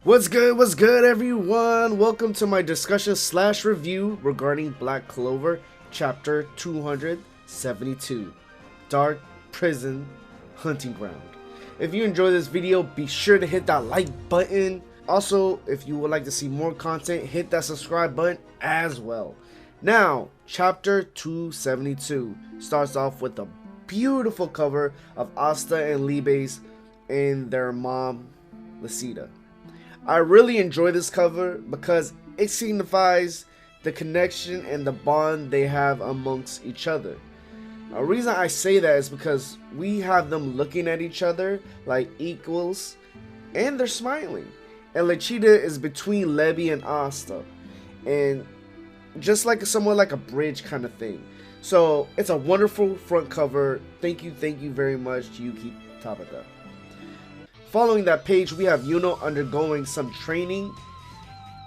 What's good everyone? Welcome to my discussion slash review regarding Black Clover chapter 272, Dark Prison Hunting Ground. If you enjoy this video, be sure to hit that like button. Also, if you would like to see more content, hit that subscribe button as well. Now, chapter 272 starts off with a beautiful cover of Asta and Liebe's and their mom, Lucida. I really enjoy this cover because it signifies the connection and the bond they have amongst each other. A reason I say that is because we have them looking at each other like equals and they're smiling. And Lucida is between Liebe and Asta, and just like somewhat like a bridge kind of thing. So it's a wonderful front cover. Thank you very much, Yuki Tabata. Following that page, we have Yuno undergoing some training,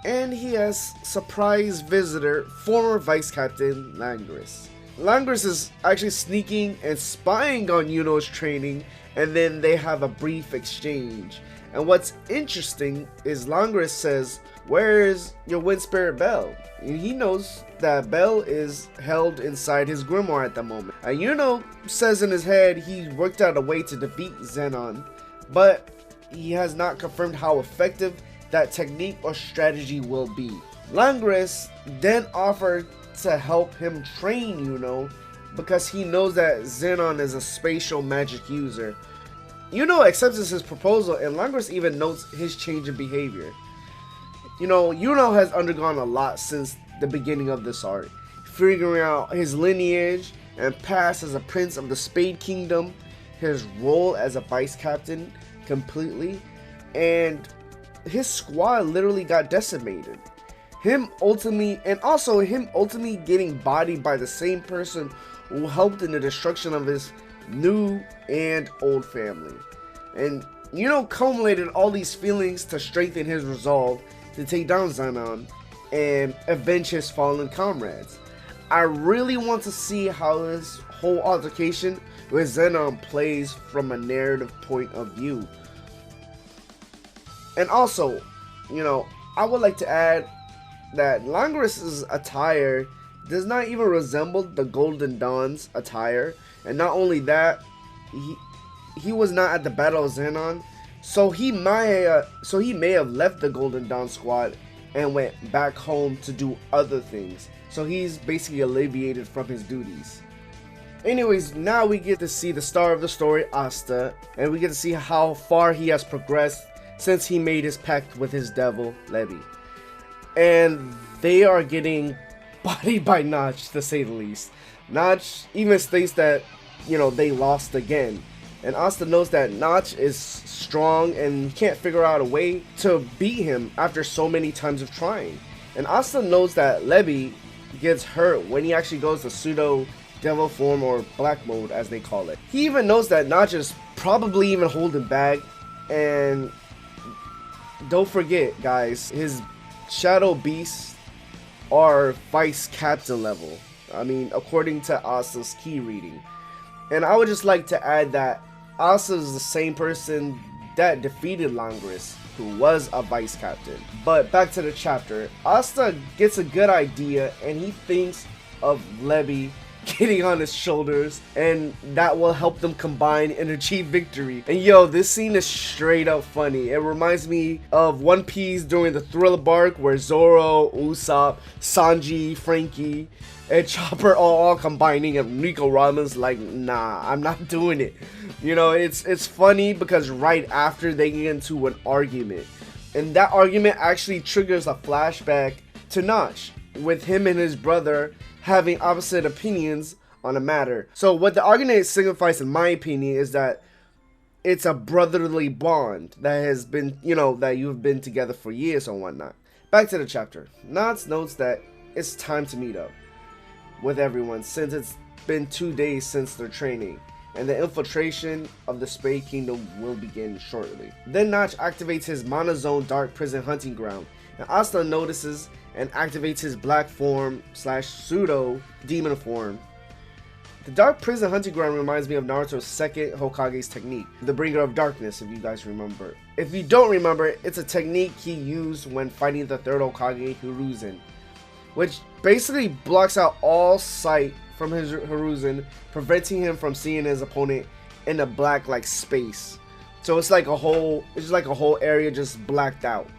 and he has surprise visitor, former Vice Captain Langris. Langris is actually sneaking and spying on Yuno's training, and then they have a brief exchange. And what's interesting is Langris says, "Where is your wind spirit Belle?" And he knows that Belle is held inside his grimoire at the moment. And Yuno says in his head he worked out a way to defeat Zenon, but he has not confirmed how effective that technique or strategy will be. Langris then offered to help him train Yuno because he knows that Zenon is a spatial magic user. Yuno accepts his proposal, and Langris even notes his change in behavior. You know, Yuno has undergone a lot since the beginning of this arc, figuring out his lineage and past as a prince of the Spade Kingdom, his role as a vice captain completely, and his squad literally got decimated. Him ultimately getting bodied by the same person who helped in the destruction of his new and old family. And Yuno culminated all these feelings to strengthen his resolve to take down Zenon and avenge his fallen comrades. I really want to see how this whole altercation with Zenon plays from a narrative point of view. And also, you know, I would like to add that Langris's attire does not even resemble the Golden Dawn's attire. And not only that, he was not at the Battle of Zenon, so he may have left the Golden Dawn squad and went back home to do other things. So he's basically alleviated from his duties. Anyways, now we get to see the star of the story, Asta, and we get to see how far he has progressed since he made his pact with his devil, Liebe. And they are getting bodied by Nacht, to say the least. Nacht even states that, you know, they lost again. And Asta knows that Nacht is strong and can't figure out a way to beat him after so many times of trying. And Asta knows that Liebe gets hurt when he actually goes to pseudo devil form, or black mode as they call it. He even knows that Nacht is probably even holding back. And don't forget, guys, his shadow beasts are vice captain level. I mean, according to Asta's key reading. And I would just like to add that Asta is the same person that defeated Langris, who was a vice captain. But back to the chapter, Asta gets a good idea, and he thinks of Liebe getting on his shoulders, and that will help them combine and achieve victory. And yo, this scene is straight up funny. It reminds me of One Piece during the Thriller Bark, where Zoro, Usopp, Sanji, Frankie, and Chopper all combining, and Nico Ramen's like, nah, I'm not doing it. You know, it's funny because right after they get into an argument, and that argument actually triggers a flashback to Nacht, with him and his brother having opposite opinions on a matter. So what the argument signifies, in my opinion, is that it's a brotherly bond that has been, you know, that you've been together for years and whatnot. Back to the chapter. Nacht notes that it's time to meet up with everyone since it's been 2 days since their training, and the infiltration of the Spade Kingdom will begin shortly. Then Nacht activates his monozone Dark Prison Hunting Ground, and Asta notices and activates his black form / pseudo demon form. The Dark Prison Hunting Ground reminds me of Naruto's second Hokage's technique, the Bringer of Darkness, if you guys remember. If you don't remember, it's a technique he used when fighting the third Hokage, Hiruzen, which basically blocks out all sight from his Hiruzen, preventing him from seeing his opponent in a black like space. So it's like a whole area just blacked out.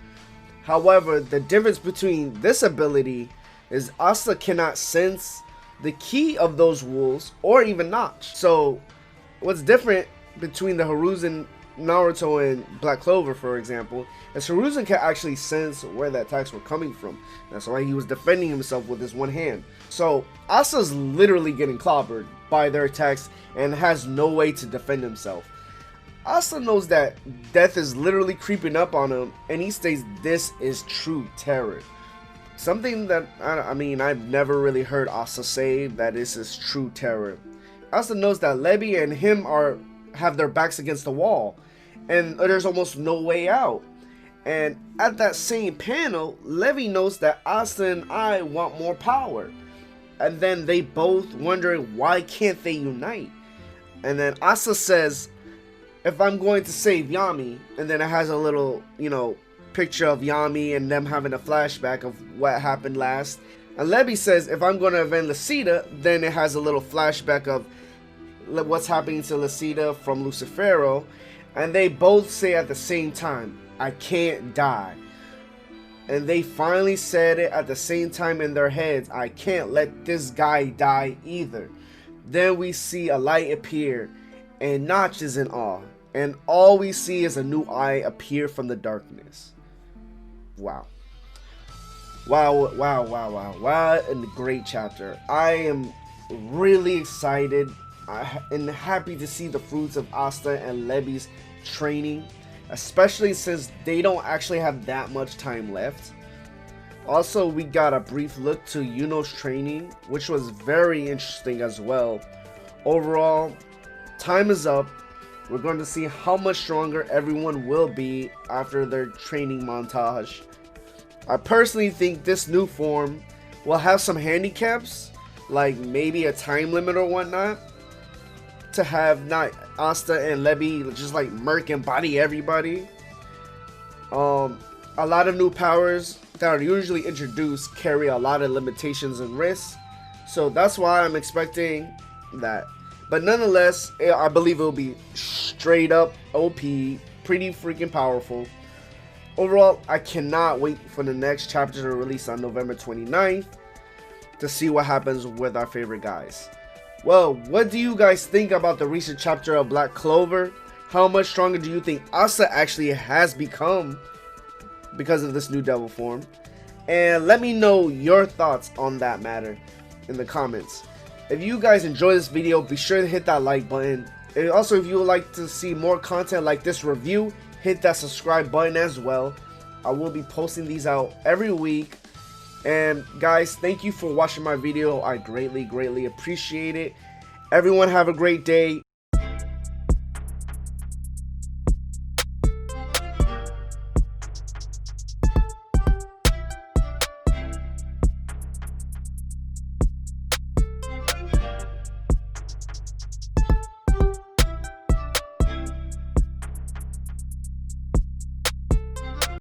However, the difference between this ability is Asta cannot sense the key of those wolves or even Nacht. So what's different between the Hiruzen, Naruto, and Black Clover, for example, is Hiruzen can actually sense where the attacks were coming from. That's why he was defending himself with his one hand. So Asta's literally getting clobbered by their attacks and has no way to defend himself. Asta knows that death is literally creeping up on him, and he states this is true terror. Something that, I mean, I've never really heard Asta say that this is true terror. Asta knows that Liebe and him have their backs against the wall, and there's almost no way out. And at that same panel, Liebe knows that Asta and I want more power. And then they both wonder why can't they unite. And then Asta says, if I'm going to save Yami, and then it has a little, picture of Yami and them having a flashback of what happened last. And Liebe says, if I'm going to avenge Lucida, then it has a little flashback of what's happening to Lucida from Lucifero. And they both say at the same time, I can't die. And they finally said it at the same time in their heads, I can't let this guy die either. Then we see a light appear, and Nacht is in awe. And all we see is a new eye appear from the darkness. Wow. What a great chapter. I am really excited and happy to see the fruits of Asta and Liebe's training, especially since they don't actually have that much time left. Also, we got a brief look to Yuno's training, which was very interesting as well. Overall, time is up. We're going to see how much stronger everyone will be after their training montage. I personally think this new form will have some handicaps, like maybe a time limit or whatnot, to have not Asta and Liebe just like murk and body everybody. A lot of new powers that are usually introduced carry a lot of limitations and risks, so that's why I'm expecting that. But nonetheless, I believe it will be straight up OP, pretty freaking powerful. Overall, I cannot wait for the next chapter to release on November 29th to see what happens with our favorite guys. Well, what do you guys think about the recent chapter of Black Clover? How much stronger do you think Asta actually has become because of this new devil form? And let me know your thoughts on that matter in the comments. If you guys enjoy this video, be sure to hit that like button. And also, if you would like to see more content like this review, hit that subscribe button as well. I will be posting these out every week. And guys, thank you for watching my video. I greatly appreciate it. Everyone have a great day.